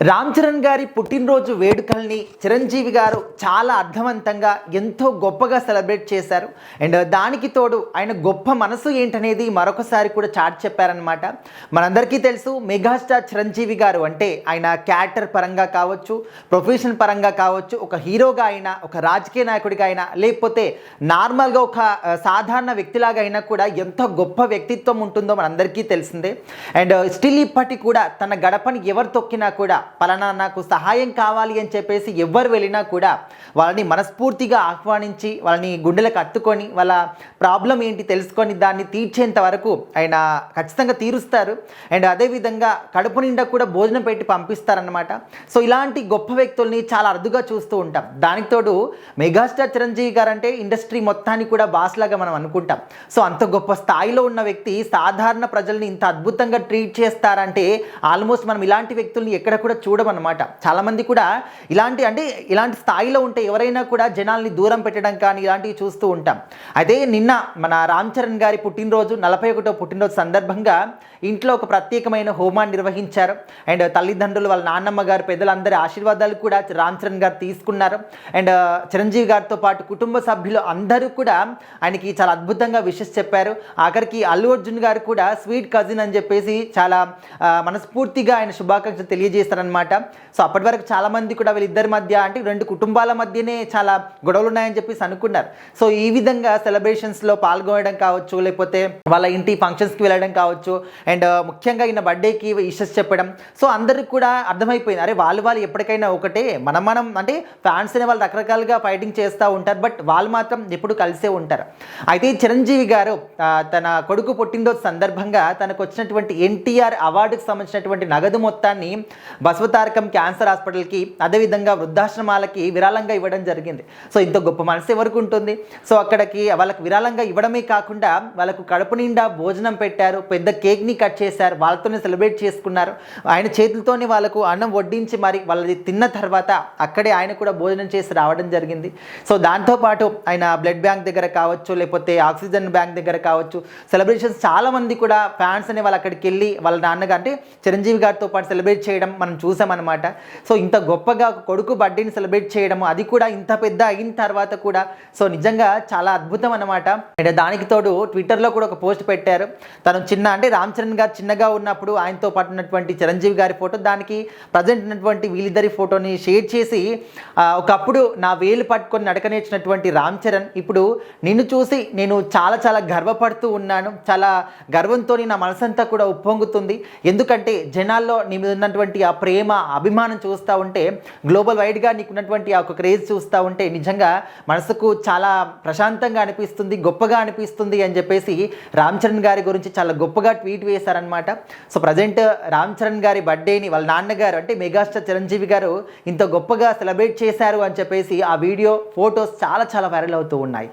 రామ్ చరణ్ గారి పుట్టినరోజు వేడుకల్ని చిరంజీవి గారు చాలా అర్థవంతంగా ఎంతో గొప్పగా సెలబ్రేట్ చేశారు. అండ్ దానికి తోడు ఆయన గొప్ప మనసు ఏంటనేది మరొకసారి కూడా చాటి చెప్పారనమాట. మనందరికీ తెలుసు మెగాస్టార్ చిరంజీవి గారు అంటే ఆయన క్యారెక్టర్ పరంగా కావచ్చు, ప్రొఫెషన్ పరంగా కావచ్చు, ఒక హీరోగా అయినా, ఒక రాజకీయ నాయకుడిగా అయినా, లేకపోతే నార్మల్గా ఒక సాధారణ వ్యక్తిలాగా అయినా కూడా ఎంతో గొప్ప వ్యక్తిత్వం ఉంటుందో మనందరికీ తెలిసిందే. అండ్ స్టిల్ ఇప్పటికి కూడా తన గడపని ఎవరు తొక్కినా కూడా పలానా నాకు సహాయం కావాలి అని చెప్పేసి ఎవరు వెళ్ళినా కూడా వాళ్ళని మనస్ఫూర్తిగా ఆహ్వానించి వాళ్ళని గుండెలకు అత్తుకొని వాళ్ళ ప్రాబ్లం ఏంటి తెలుసుకొని దాన్ని తీర్చేంత వరకు ఆయన ఖచ్చితంగా తీరుస్తారు. అండ్ అదేవిధంగా కడుపు నిండా కూడా భోజనం పెట్టి పంపిస్తారనమాట. సో ఇలాంటి గొప్ప వ్యక్తుల్ని చాలా అరుదుగా చూస్తూ ఉంటాం. దానికి తోడు మెగాస్టార్ చిరంజీవి గారు అంటే ఇండస్ట్రీ మొత్తాన్ని కూడా బాస్లాగా మనం అనుకుంటాం. సో అంత గొప్ప స్థాయిలో ఉన్న వ్యక్తి సాధారణ ప్రజల్ని ఇంత అద్భుతంగా ట్రీట్ చేస్తారంటే ఆల్మోస్ట్ మనం ఇలాంటి వ్యక్తుల్ని ఎక్కడ కూడా చూడమన్నమాట. చాలామంది కూడా ఇలాంటి స్థాయిలో ఉంటే ఎవరైనా కూడా జనాల్ని దూరం పెట్టడం కానీ ఇలాంటివి చూస్తూ ఉంటాం. అయితే నిన్న మన రామ్ చరణ్ గారి పుట్టినరోజు 41వ పుట్టినరోజు సందర్భంగా ఇంట్లో ఒక ప్రత్యేకమైన హోమాన్ని నిర్వహించారు. అండ్ తల్లిదండ్రులు వాళ్ళ నాన్నమ్మ గారు పెద్దలందరి ఆశీర్వాదాలు కూడా రామ్ చరణ్ గారు తీసుకున్నారు. అండ్ చిరంజీవి గారితో పాటు కుటుంబ సభ్యులు అందరూ కూడా ఆయనకి చాలా అద్భుతంగా విషెస్ చెప్పారు. ఆఖరికి అల్లు అర్జున్ గారు కూడా స్వీట్ కజిన్ అని చెప్పేసి చాలా మనస్ఫూర్తిగా ఆయన శుభాకాంక్షలు తెలియజేస్తారనమాట. సో అప్పటి వరకు చాలామంది కూడా వీళ్ళిద్దరి మధ్య అంటే రెండు కుటుంబాల మధ్యనే చాలా గొడవలు ఉన్నాయని చెప్పేసి అనుకున్నారు. సో ఈ విధంగా సెలబ్రేషన్స్లో పాల్గొనడం కావచ్చు, లేకపోతే వాళ్ళ ఇంటి ఫంక్షన్స్కి వెళ్ళడం కావచ్చు, అండ్ ముఖ్యంగా ఈయన బర్త్డేకి విషెస్ చెప్పడం. సో అందరికి కూడా అర్థమైపోయింది, అరే వాళ్ళు ఎప్పటికైనా ఒకటే, మనం అంటే ఫ్యాన్స్ అనే వాళ్ళు రకరకాలుగా ఫైటింగ్ చేస్తూ ఉంటారు, బట్ వాళ్ళు మాత్రం ఎప్పుడు కలిసే ఉంటారు. అయితే చిరంజీవి గారు తన కొడుకు పుట్టినరోజు సందర్భంగా తనకు వచ్చినటువంటి ఎన్టీఆర్ అవార్డుకి సంబంధించినటువంటి నగదు మొత్తాన్ని బసవతారకం క్యాన్సర్ హాస్పిటల్కి, అదేవిధంగా వృద్ధాశ్రమాలకి విరాళంగా ఇవ్వడం జరిగింది. సో ఇంత గొప్ప మనసు ఎవరికి ఉంటుంది? సో అక్కడికి వాళ్ళకి విరాళంగా ఇవ్వడమే కాకుండా వాళ్ళకు కడుపు నిండా భోజనం పెట్టారు, పెద్ద కేక్ని కట్ చేశారు, వాళ్ళతోనే సెలబ్రేట్ చేసుకున్నారు. ఆయన చేతులతోనే వాళ్ళకు అన్నం వడ్డించి మరి వాళ్ళది తిన్న తర్వాత అక్కడే ఆయన కూడా భోజనం చేసి రావడం జరిగింది. సో దాంతోపాటు ఆయన బ్లడ్ బ్యాంక్ దగ్గర కావచ్చు, లేకపోతే ఆక్సిజన్ బ్యాంక్ దగ్గర కావచ్చు సెలబ్రేషన్స్ చాలామంది కూడా ఫ్యాన్స్ అనే వాళ్ళు అక్కడికి వెళ్ళి వాళ్ళ నాన్నగా అంటే చిరంజీవి గారితో పాటు సెలబ్రేట్ చేయడం మనం చూసామన్నమాట. సో ఇంత గొప్పగా కొడుకు బర్త్డేని సెలబ్రేట్ చేయడం, అది కూడా ఇంత పెద్ద అయిన తర్వాత కూడా సో నిజంగా చాలా అద్భుతం అన్నమాట. అండ్ దానికి తోడు ట్విట్టర్లో కూడా ఒక పోస్ట్ పెట్టారు. తను అంటే రామ్ చరణ్ గారు చిన్నగా ఉన్నప్పుడు ఆయనతో పాటు ఉన్నటువంటి చిరంజీవి గారి ఫోటో, దానికి ప్రజెంట్ ఉన్నటువంటి వీళ్ళిద్దరి ఫోటోని షేర్ చేసి ఒకప్పుడు నా వేలు పట్టుకొని నడకనేర్చినటువంటి రామ్ చరణ్ ఇప్పుడు నిన్ను చూసి నేను చాలా చాలా గర్వపడుతూ ఉన్నాను, చాలా గర్వంతో నా మనసంతా కూడా ఉప్పొంగుతుంది. ఎందుకంటే జనాల్లో నీ మీద ఉన్నటువంటి ఆ ప్రేమ అభిమానం చూస్తూ ఉంటే, గ్లోబల్ వైడ్గా నీకున్నటువంటి ఆ ఒక క్రేజ్ చూస్తూ ఉంటే నిజంగా మనసుకు చాలా ప్రశాంతంగా అనిపిస్తుంది, గొప్పగా అనిపిస్తుంది అని చెప్పేసి రామ్ చరణ్ గారి గురించి చాలా గొప్పగా ట్వీట్ వేశారనమాట. సో ప్రజెంట్ రామ్ చరణ్ గారి బర్త్డేని వాళ్ళ నాన్నగారు అంటే మెగాస్టార్ చిరంజీవి గారు ఇంత గొప్పగా సెలబ్రేట్ చేశారు అని చెప్పేసి ఆ వీడియో ఫొటోస్ చాలా చాలా వైరల్ అవుతూ ఉన్నాయి.